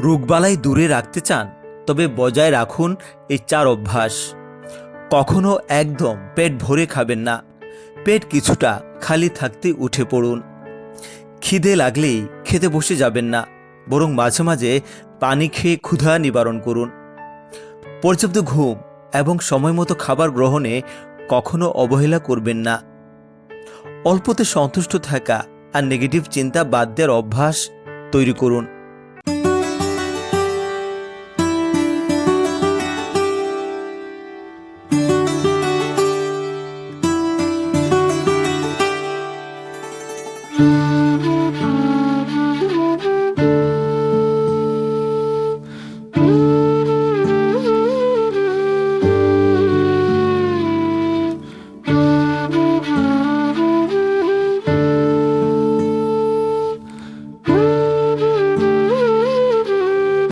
রোগবালাই দূরে রাখতে চান তবে বজায় রাখুন এই 4 অভ্যাস। কখনো একদম পেট ভরে খাবেন না, পেট কিছুটা খালি থাকতে উঠে পড়ুন। খিদে লাগলেই খেতে বসে যাবেন না, বরং মাঝে মাঝে পানি খেয়ে ক্ষুধা নিবারণ করুন। পর্যাপ্ত ঘুম এবং সময়মতো খাবার গ্রহণে কখনো অবহেলা করবেন না। অল্পতে সন্তুষ্ট থাকা আর নেগেটিভ চিন্তা বাদ দেওয়ার অভ্যাস তৈরি করুন।